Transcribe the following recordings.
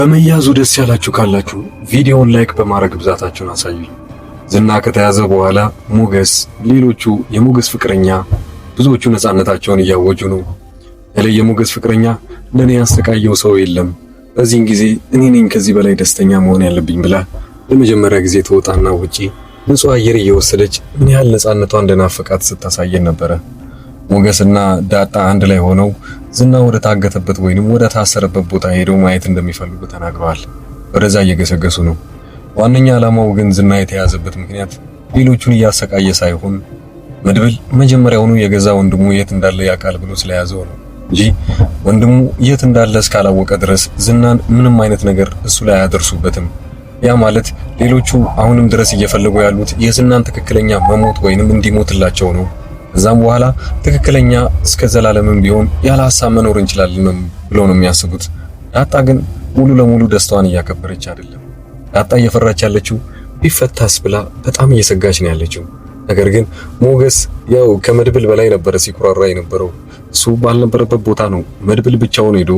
በመያዙ ደስ ያላችሁ ካላችሁ ቪዲዮውን ላይክ በማድረግ ብዛታችሁን አሳዩኝ። ዝና ከተያዘ በኋላ ሞገስ፣ ሌሎቹ የሞገስ ፍቅረኛ ብዙዎቹ ነፃነታቸውን እያወጁ ነው። ያለ የሞገስ ፍቅረኛ ለኔ ያስተቃየው ሰው የለም፣ በዚህን ጊዜ እኔ ነኝ ከዚህ በላይ ደስተኛ መሆን ያለብኝ ብላ ለመጀመሪያ ጊዜ ተወጣና ውጪ ንጹህ አየር እየወሰደች ምን ያህል ነፃነቷን እንደናፈቃት ስታሳየን ነበረ። ሞገስና ዳጣ አንድ ላይ ሆነው ዝና ወደ ታገተበት ወይንም ወደ ታሰረበት ቦታ ሄደው ማየት እንደሚፈልጉ ተናግረዋል። ወደዛ እየገሰገሱ ነው። ዋነኛ ዓላማው ግን ዝና የተያዘበት ምክንያት ሌሎቹን እያሰቃየ ሳይሆን መድብል መጀመሪያውኑ የገዛ ወንድሙ የት እንዳለ ያውቃል ብሎ ስለያዘው ነው እንጂ ወንድሙ የት እንዳለ እስካላወቀ ድረስ ዝናን ምንም አይነት ነገር እሱ ላይ አያደርሱበትም። ያ ማለት ሌሎቹ አሁንም ድረስ እየፈለጉ ያሉት የዝናን ትክክለኛ መሞት ወይንም እንዲሞትላቸው ነው። ከዛም በኋላ ትክክለኛ እስከ ዘላለምም ቢሆን ያለ ሐሳብ መኖር እንችላለን ብለው ነው የሚያስቡት። ዳጣ ግን ሙሉ ለሙሉ ደስታዋን እያከበረች አይደለም። ዳጣ እየፈራች ያለችው ቢፈታስ ብላ በጣም እየሰጋች ነው ያለችው። ነገር ግን ሞገስ ያው ከመድብል በላይ ነበር ሲኩራራ የነበረው። እሱ ባልነበረበት ቦታ ነው መድብል ብቻውን ሄዶ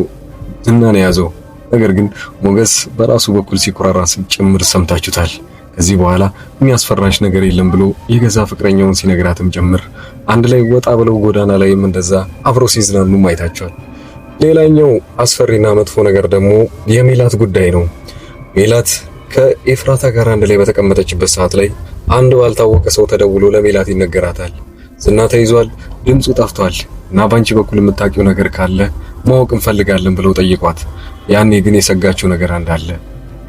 ዝናን ያዘው። ነገር ግን ሞገስ በራሱ በኩል ሲኩራራ ጭምር ሰምታችሁታል። ከዚህ በኋላ የሚያስፈራሽ ነገር የለም ብሎ የገዛ ፍቅረኛውን ሲነግራትም ጭምር አንድ ላይ ወጣ ብለው ጎዳና ላይም እንደዛ አብረው ሲዝናኑ አይታችኋል። ሌላኛው አስፈሪና መጥፎ ነገር ደግሞ የሜላት ጉዳይ ነው። ሜላት ከኤፍራታ ጋር አንድ ላይ በተቀመጠችበት ሰዓት ላይ አንድ ባልታወቀ ሰው ተደውሎ ለሜላት ይነገራታል። ዝና ተይዟል፣ ድምፁ ጠፍቷል እና ባንቺ በኩል የምታውቂው ነገር ካለ ማወቅ እንፈልጋለን ብለው ጠይቋት። ያኔ ግን የሰጋችው ነገር እንዳለ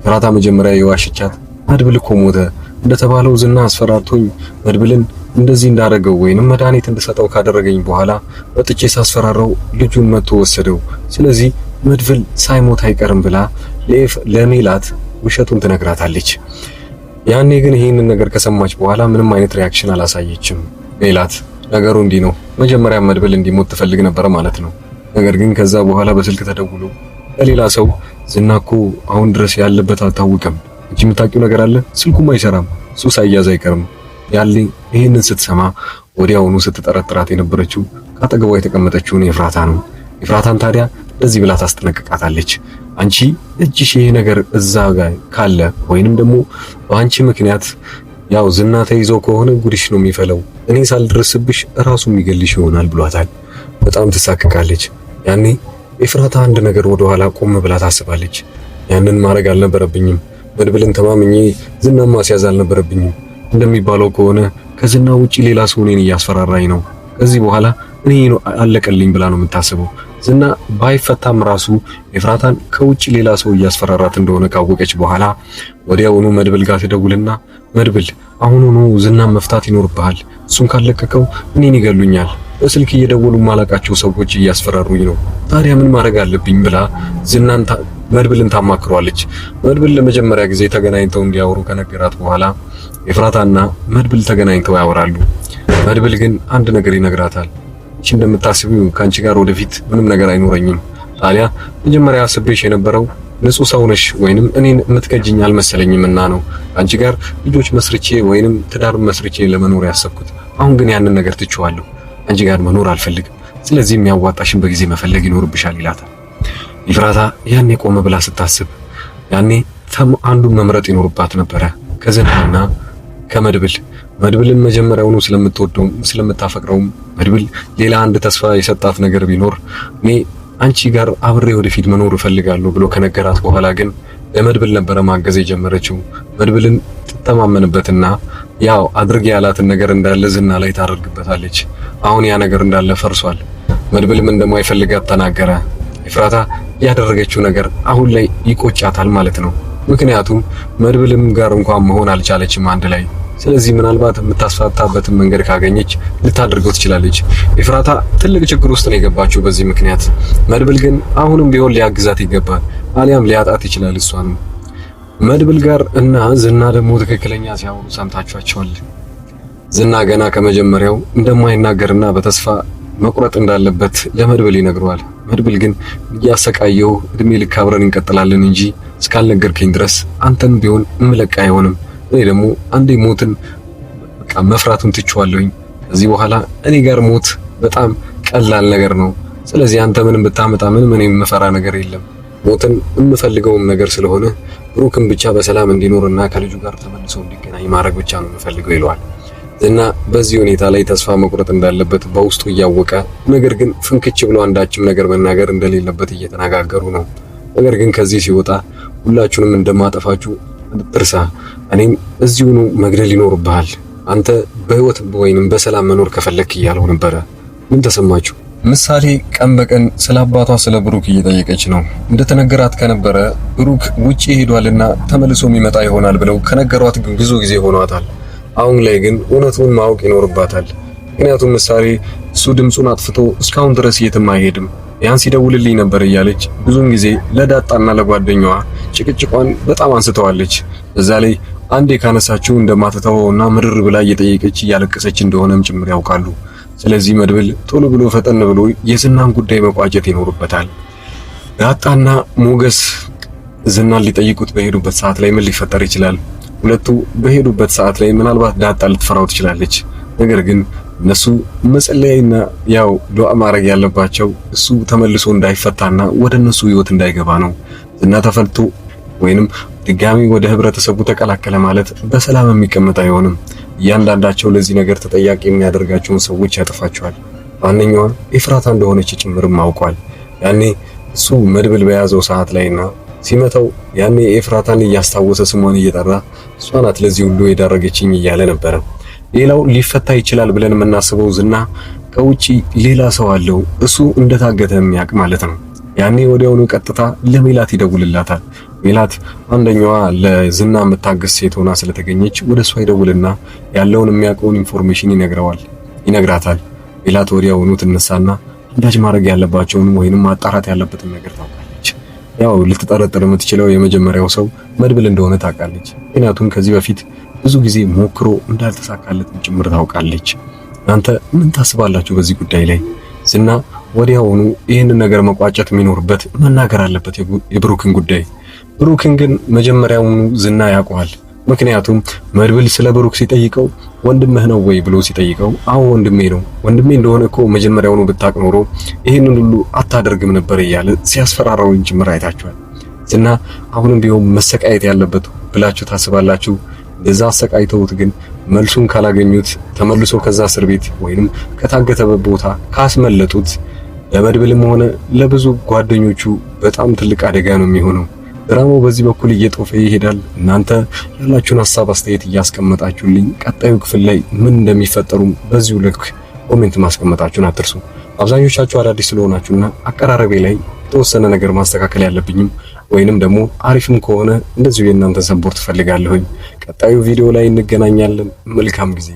ኤፍራታ መጀመሪያ የዋሽቻት መድብል እኮ ሞተ እንደተባለው ዝና አስፈራርቶኝ መድብልን እንደዚህ እንዳደረገው ወይንም መድኃኒት እንድሰጠው ካደረገኝ በኋላ ወጥቼ ሳስፈራራው ልጁን መጥቶ ወሰደው፣ ስለዚህ መድብል ሳይሞት አይቀርም ብላ ለሜላት ውሸቱን ትነግራታለች። ያኔ ግን ይህንን ነገር ከሰማች በኋላ ምንም አይነት ሪያክሽን አላሳየችም ሜላት። ነገሩ እንዲህ ነው፣ መጀመሪያ መድብል እንዲሞት ትፈልግ ነበር ማለት ነው። ነገር ግን ከዛ በኋላ በስልክ ተደውሎ ለሌላ ሰው ዝና እኮ አሁን ድረስ ያለበት አልታወቀም፣ እንጂ የምታውቂው ነገር አለ፣ ስልኩም አይሰራም፣ እሱ ሳይያዝ አይቀርም ያለ። ይህንን ስትሰማ ወዲያውኑ ስትጠረጥራት የነበረችው ካጠገቧ የተቀመጠችውን ኤፍራታ ነው። ኤፍራታን ታዲያ እንደዚህ ብላ ታስጠነቅቃታለች። አንቺ እጅሽ ይሄ ነገር እዛ ጋር ካለ ወይንም ደግሞ በአንቺ ምክንያት ያው ዝና ተይዞ ከሆነ ጉድሽ ነው የሚፈለው፣ እኔ ሳልደርስብሽ ራሱ የሚገልሽ ይሆናል ብሏታል። በጣም ትሳቀቃለች። ያኔ ኤፍራታ አንድ ነገር ወደ ኋላ ቆም ብላ ታስባለች። ያንን ማድረግ አልነበረብኝም፣ መድብልን ተማምኜ ዝናን ማስያዝ አልነበረብኝም። እንደሚባለው ከሆነ ከዝና ውጪ ሌላ ሰው እኔን እያስፈራራኝ ነው፣ ከዚህ በኋላ እኔ አለቀልኝ ብላ ነው የምታስበው። ዝና ባይፈታም ራሱ ኤፍራታን ከውጪ ሌላ ሰው እያስፈራራት እንደሆነ ካወቀች በኋላ ወዲያውኑ መድብል ጋር ትደውልና መድብል አሁኑኑ ዝናን መፍታት ይኖርብሃል፣ እሱን ካለቀቀው እኔን ይገሉኛል፣ በስልክ እየደወሉ ማላቃቸው ሰዎች እያስፈራሩኝ ነው፣ ታዲያ ምን ማድረግ አለብኝ ብላ ዝናን መድብልን ታማክሯለች። መድብል ለመጀመሪያ ጊዜ ተገናኝተው እንዲያወሩ ከነገራት በኋላ ኤፍራታና መድብል ተገናኝተው ያወራሉ። መድብል ግን አንድ ነገር ይነግራታል። እቺ እንደምታስቢው ካንቺ ጋር ወደፊት ምንም ነገር አይኖረኝም፣ ታዲያ መጀመሪያ አስቤሽ የነበረው ንጹህ ሰው ነሽ ወይንም እኔን የምትከጂኝ አልመሰለኝምና ነው አንቺ ጋር ልጆች መስርቼ ወይንም ትዳር መስርቼ ለመኖር ያሰብኩት። አሁን ግን ያንን ነገር ትቼዋለሁ፣ አንቺ ጋር መኖር አልፈልግም፣ ስለዚህ የሚያዋጣሽን በጊዜ መፈለግ ይኖርብሻል ይላታል። ኤፍራታ ያኔ ቆመ ብላ ስታስብ ያኔ አንዱን መምረጥ ይኖርባት ነበረ፣ ከዝናና ከመድብል። መድብልን መጀመሪያውኑ ስለምትወደው ስለምታፈቅረውም መድብል ሌላ አንድ ተስፋ የሰጣት ነገር ቢኖር እኔ አንቺ ጋር አብሬ ወደፊት መኖር እፈልጋለሁ ብሎ ከነገራት በኋላ ግን ለመድብል ነበረ ማገዝ የጀመረችው። መድብልን ትተማመንበትና ያው አድርግ ያላትን ነገር እንዳለ ዝና ላይ ታደርግበታለች። አሁን ያ ነገር እንዳለ ፈርሷል። መድብልም እንደማይፈልጋት ተናገረ። ኤፍራታ ያደረገችው ነገር አሁን ላይ ይቆጫታል ማለት ነው። ምክንያቱም መድብልም ጋር እንኳን መሆን አልቻለችም አንድ ላይ። ስለዚህ ምናልባት የምታስፋታበትን መንገድ ካገኘች ልታደርገው ትችላለች። ኤፍራታ ትልቅ ችግር ውስጥ ነው የገባችው በዚህ ምክንያት። መድብል ግን አሁንም ቢሆን ሊያግዛት ይገባል፣ አሊያም ሊያጣት ይችላል እሷንም። መድብል ጋር እና ዝና ደግሞ ትክክለኛ ሲያወሩ ሰምታችኋቸዋል። ዝና ገና ከመጀመሪያው እንደማይናገርና በተስፋ መቁረጥ እንዳለበት ለመድብል ይነግረዋል። መድብል ግን እያሰቃየው እድሜ ልክ አብረን እንቀጥላለን እንጂ እስካልነገርከኝ ድረስ አንተን ቢሆን እምለቅ አይሆንም። እኔ ደግሞ አንዴ ሞትን በቃ መፍራቱን ትቼዋለሁኝ። ከዚህ በኋላ እኔ ጋር ሞት በጣም ቀላል ነገር ነው። ስለዚህ አንተ ምንም ብታመጣ ምንም እኔ የምፈራ ነገር የለም። ሞትን የምፈልገውም ነገር ስለሆነ ብሩክን ብቻ በሰላም እንዲኖርና ከልጁ ጋር ተመልሶ እንዲገናኝ ማድረግ ብቻ ነው የምፈልገው ይለዋል። ዝና በዚህ ሁኔታ ላይ ተስፋ መቁረጥ እንዳለበት በውስጡ እያወቀ ነገር ግን ፍንክች ብሎ አንዳችም ነገር መናገር እንደሌለበት እየተነጋገሩ ነው። ነገር ግን ከዚህ ሲወጣ ሁላችሁንም እንደማጠፋችሁ አትርሳ፣ እኔም እዚሁኑ መግደል ይኖርብሃል፣ አንተ በህይወት ወይንም በሰላም መኖር ከፈለክ እያለው ነበረ። ምን ተሰማችሁ? ምሳሌ ቀን በቀን ስለ አባቷ ስለ ብሩክ እየጠየቀች ነው። እንደተነገራት ከነበረ ብሩክ ውጪ ሄዷልና ተመልሶ የሚመጣ ይሆናል ብለው ከነገሯት ብዙ ጊዜ ሆኗታል። አሁን ላይ ግን እውነቱን ማወቅ ይኖርባታል። ምክንያቱም ምሳሌ እሱ ድምፁን አጥፍቶ እስካሁን ድረስ የትም አይሄድም፣ ያን ሲደውልልኝ ነበር እያለች ብዙውን ጊዜ ለዳጣና ለጓደኛዋ ጭቅጭቋን በጣም አንስተዋለች። በዛ ላይ አንዴ ካነሳችው እንደማትተወውና ምርር ብላ እየጠየቀች እያለቀሰች እንደሆነም ጭምር ያውቃሉ። ስለዚህ መድብል ቶሎ ብሎ ፈጠን ብሎ የዝናን ጉዳይ መቋጨት ይኖርበታል። ዳጣና ሞገስ ዝናን ሊጠይቁት በሄዱበት ሰዓት ላይ ምን ሊፈጠር ይችላል? ሁለቱ በሄዱበት ሰዓት ላይ ምናልባት ዳጣ ልትፈራው ትችላለች። ነገር ግን እነሱ መጸለይና ያው ዱዓ ማድረግ ያለባቸው እሱ ተመልሶ እንዳይፈታና ወደ እነሱ ህይወት እንዳይገባ ነው። ዝና ተፈልቶ ወይንም ድጋሚ ወደ ህብረተሰቡ ተቀላቀለ ማለት በሰላም የሚቀመጥ አይሆንም። እያንዳንዳቸው ለዚህ ነገር ተጠያቂ የሚያደርጋቸውን ሰዎች ያጠፋቸዋል። ዋነኛዋ ኤፍራታ እንደሆነች ጭምርም አውቋል። ያኔ እሱ መድብል በያዘው ሰዓት ላይና ሲመታው ያኔ ኤፍራታን እያስታወሰ ስሟን እየጠራ እሷ ናት ለዚህ ሁሉ የዳረገችኝ እያለ ነበረ። ሌላው ሊፈታ ይችላል ብለን የምናስበው ዝና ከውጪ ሌላ ሰው አለው እሱ እንደታገተ የሚያውቅ ማለት ነው። ያኔ ወዲያውኑ ቀጥታ ለሜላት ይደውልላታል። ሜላት አንደኛዋ ለዝና የምታገስ ሴት ሆና ስለተገኘች ወደሷ ይደውልና ያለውን የሚያውቀውን ኢንፎርሜሽን ይነግራታል። ሜላት ወዲያውኑ ትነሳና አንዳች ማድረግ ያለባቸውን ወይንም ማጣራት ያለበትን ነገር ታውቃለች። ያው ልትጠረጥር የምትችለው የመጀመሪያው ሰው መድብል እንደሆነ ታውቃለች። ምክንያቱም ከዚህ በፊት ብዙ ጊዜ ሞክሮ እንዳልተሳካለት ጭምር ታውቃለች። እናንተ ምን ታስባላችሁ በዚህ ጉዳይ ላይ? ዝና ወዲያውኑ ይህንን ነገር መቋጨት የሚኖርበት መናገር አለበት የብሩክን ጉዳይ። ብሩክን ግን መጀመሪያውኑ ዝና ያውቀዋል። ምክንያቱም መድብል ስለ ብሩክ ሲጠይቀው ወንድምህ ነው ወይ ብሎ ሲጠይቀው አዎ ወንድሜ ነው፣ ወንድሜ እንደሆነ እኮ መጀመሪያውኑ ብታቅ ኖሮ ይህንን ሁሉ አታደርግም ነበር እያለ ሲያስፈራራው ጭምር አይታችኋል። ዝና አሁንም ቢሆን መሰቃየት ያለበት ብላችሁ ታስባላችሁ? እንደዛ አሰቃይተውት ግን መልሱን ካላገኙት ተመልሶ ከዛ እስር ቤት ወይንም ከታገተበት ቦታ ካስመለጡት ለመድብልም ሆነ ለብዙ ጓደኞቹ በጣም ትልቅ አደጋ ነው የሚሆነው። ድራማው በዚህ በኩል እየጦፈ ይሄዳል። እናንተ ያላችሁን ሐሳብ አስተያየት እያስቀመጣችሁልኝ ቀጣዩ ክፍል ላይ ምን እንደሚፈጠሩም በዚሁ ልክ ኮሜንት ማስቀመጣችሁን አትርሱ። አብዛኞቻችሁ አዳዲስ ስለሆናችሁና አቀራረቤ ላይ የተወሰነ ነገር ማስተካከል ያለብኝም ወይንም ደግሞ አሪፍም ከሆነ እንደዚሁ የእናንተ ሰፖርት ፈልጋለሁኝ። ቀጣዩ ቪዲዮ ላይ እንገናኛለን። መልካም ጊዜ